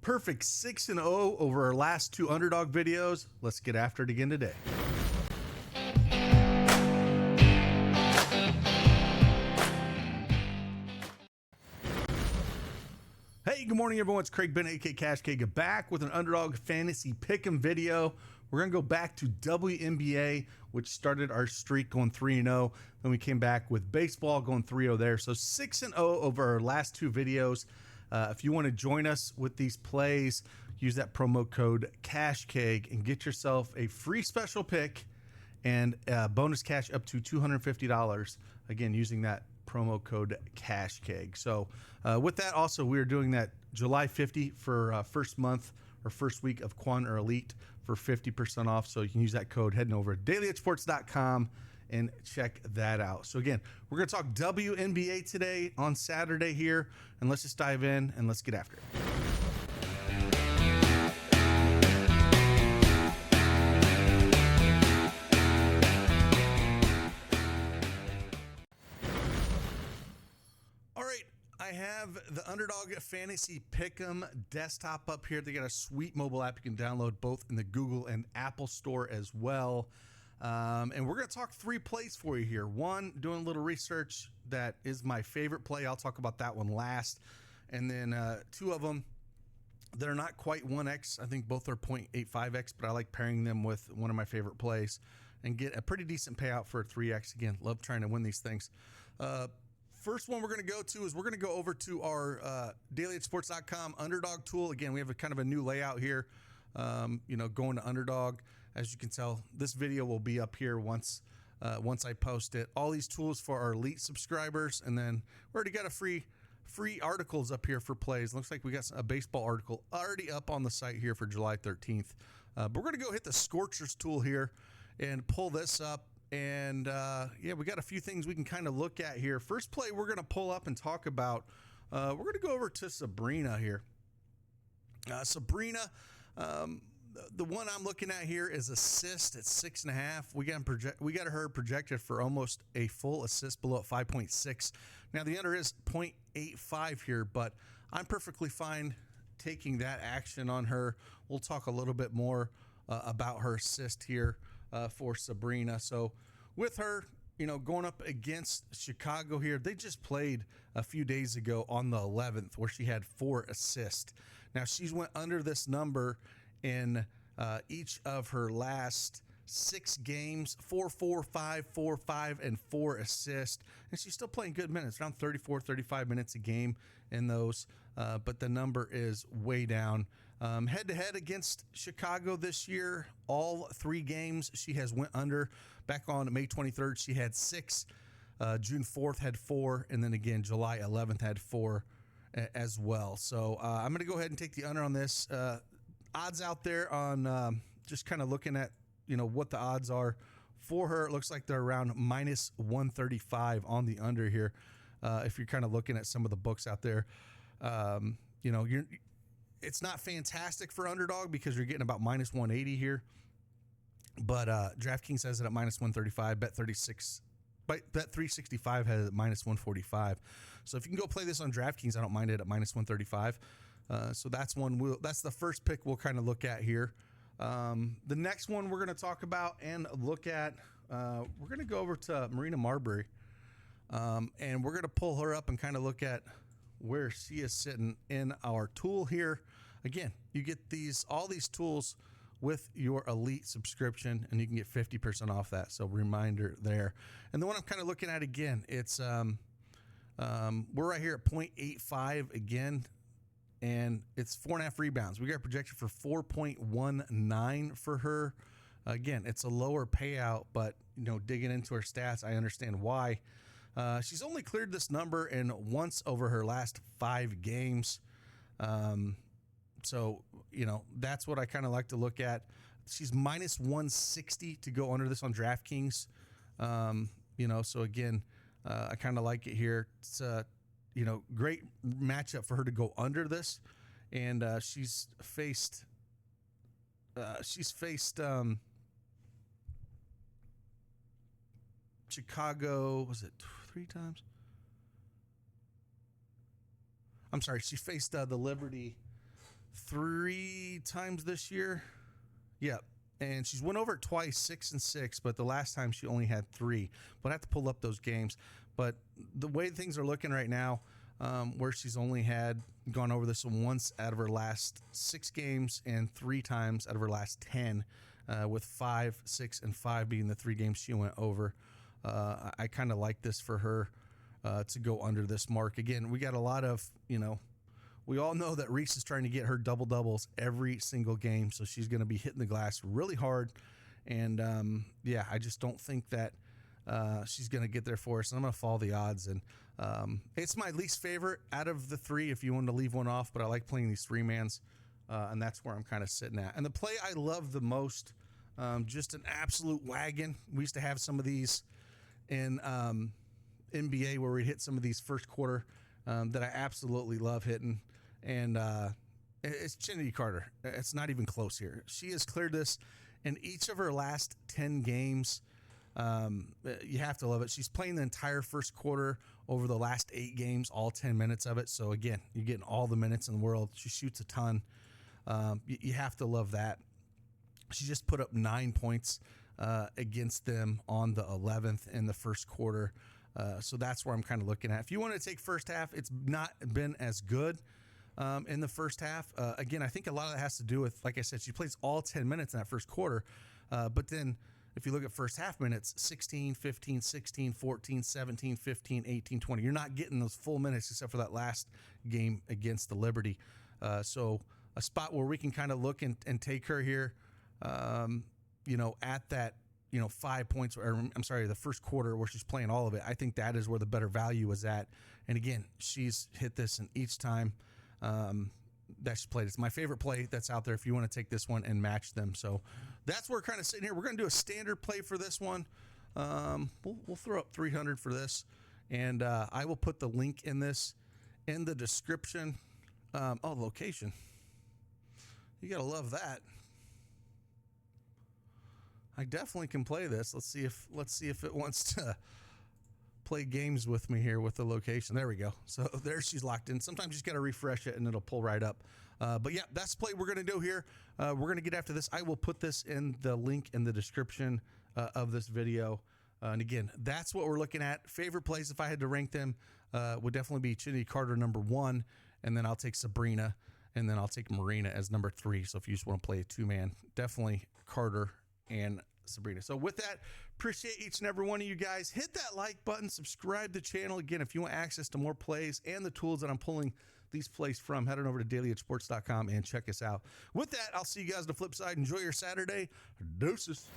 Perfect 6-0 over our last two underdog videos. Let's get after it again today. Hey, good morning, everyone. It's Craig Bennett, aka Cash K, back with an underdog fantasy pick'em video. We're going to go back to WNBA, which started our streak going 3-0. Then we came back with baseball going 3-0 there. So 6-0 over our last two videos. If you want to join us with these plays, use that promo code CashKeg and get yourself a free special pick and bonus cash up to $250. Again, using that promo code CashKeg. So with that, also, we are doing that July 50 for first month or first week of Quan or Elite for 50% off. So you can use that code heading over to dailyedgesports.com and check that out. So again, we're going to talk WNBA today on Saturday here, and let's just dive in and let's get after it. All right, I have the Underdog Fantasy Pick'em desktop up here. They got a sweet mobile app you can download both in the Google and Apple store as well. And we're going to talk three plays for you here. One, doing a little research that is my favorite play. I'll talk about that one last. And then two of them that are not quite 1x. I think both are 0.85x, but I like pairing them with one of my favorite plays and get a pretty decent payout for a 3x. Again, love trying to win these things. First one we're going to go to is we're going to go over to our dailyedgesports.com underdog tool. Again, we have a kind of a new layout here, going to underdog. As you can tell, this video will be up here once I post it. All these tools for our elite subscribers, and then we already got a free articles up here for plays. Looks like we got a baseball article already up on the site here for July 13th. But we're going to go hit the Scorchers tool here and pull this up. And we got a few things we can kind of look at here. First play we're going to pull up and talk about. We're going to go over to Sabrina here. Sabrina. The one I'm looking at here is assist at 6.5. We got her projected for almost a full assist below at 5.6. Now the under is 0.85 here, but I'm perfectly fine taking that action on her. We'll talk a little bit more about her assist here for Sabrina. So with her, going up against Chicago here, they just played a few days ago on the 11th where she had 4 assists. Now she's went under this number in each of her last 6 games, 4-4, 5-4, and 4 assists. And she's still playing good minutes, around 34, 35 minutes a game in those. But the number is way down. Head-to-head against Chicago this year, all 3 games she has went under. Back on May 23rd, she had 6. June 4th had 4. And then again, July 11th had 4 as well. So I'm going to go ahead and take the under on this. Odds out there on just kind of looking at what the odds are for her. It looks like they're around minus 135 on the under here. If you're kind of looking at some of the books out there, it's not fantastic for underdog because you're getting about minus 180 here. But DraftKings has it at minus 135. Bet365 has it at minus 145. So if you can go play this on DraftKings, I don't mind it at minus 135. So that's one. That's the first pick we'll kind of look at here. The next one we're going to talk about and look at, we're going to go over to Marina Mabrey, and we're going to pull her up and kind of look at where she is sitting in our tool here. Again, you get all these tools with your elite subscription, and you can get 50% off that. So reminder there. And the one I'm kind of looking at again, it's we're right here at 0.85 again. And it's 4.5 rebounds. We got a projection for 4.19 for her. Again, it's a lower payout, but digging into her stats, I understand why. She's only cleared this number in once over her last 5 games. So that's what I kind of like to look at. She's minus 160 to go under this on DraftKings. So again, I kind of like it here. It's great matchup for her to go under this, and she's faced Chicago. Was it 3 times? I'm sorry. She faced the Liberty 3 times this year. Yep. And she's went over it twice, 6 and 6, but the last time she only had 3. But I have to pull up those games. But the way things are looking right now, where she's only gone over this once out of her last 6 games and 3 times out of her last 10, with 5, 6, and 5 being the 3 games she went over. I kind of like this for her to go under this mark. Again, we got a lot of, we all know that Reese is trying to get her double-doubles every single game, so she's going to be hitting the glass really hard. And, I just don't think that she's going to get there for us. And I'm going to follow the odds. And it's my least favorite out of the 3 if you wanted to leave one off, but I like playing these 3-mans, and that's where I'm kind of sitting at. And the play I love the most, just an absolute wagon. We used to have some of these in NBA where we'd hit some of these first quarter that I absolutely love hitting. And it's Chennedy Carter. It's not even close here. She has cleared this in each of her last 10 games. You have to love it. She's playing the entire first quarter over the last 8 games, all 10 minutes of it. So again, you're getting all the minutes in the world. She shoots a ton. You have to love that. She just put up 9 points against them on the 11th in the first quarter. So that's where I'm kind of looking at. If you want to take first half, it's not been as good in the first half. Again, I think a lot of that has to do with, like I said, she plays all 10 minutes in that first quarter. But then if you look at first half minutes, 16, 15, 16, 14, 17, 15, 18, 20. You're not getting those full minutes except for that last game against the Liberty. So a spot where we can kind of look and take her here, at that, 5 points, or I'm sorry, the first quarter where she's playing all of it. I think that is where the better value is at. And again, she's hit this in each time that she played. It's my favorite play that's out there if you want to take this one and match them. So that's where we're kind of sitting here. We're going to do a standard play for this one. We'll throw up 300 for this, and I will put the link in the description. Location. You got to love that. I definitely can play this. Let's see if it wants to play games with me here with the location. There we go. So there she's locked in. Sometimes you just got to refresh it and it'll pull right up. But yeah, that's the play we're going to do here. We're going to get after this. I will put this in the link in the description of this video. And again, that's what we're looking at. Favorite plays, if I had to rank them, would definitely be Chennedy Carter number 1, and then I'll take Sabrina, and then I'll take Marina as number 3. So if you just want to play a 2-man, definitely Carter and Sabrina. So with that, appreciate each and every one of you guys. Hit that like button, subscribe to the channel. Again, if you want access to more plays and the tools that I'm pulling these plays from, head on over to dailyedgesports.com and check us out. With that, I'll see you guys on the flip side. Enjoy your Saturday. Deuces.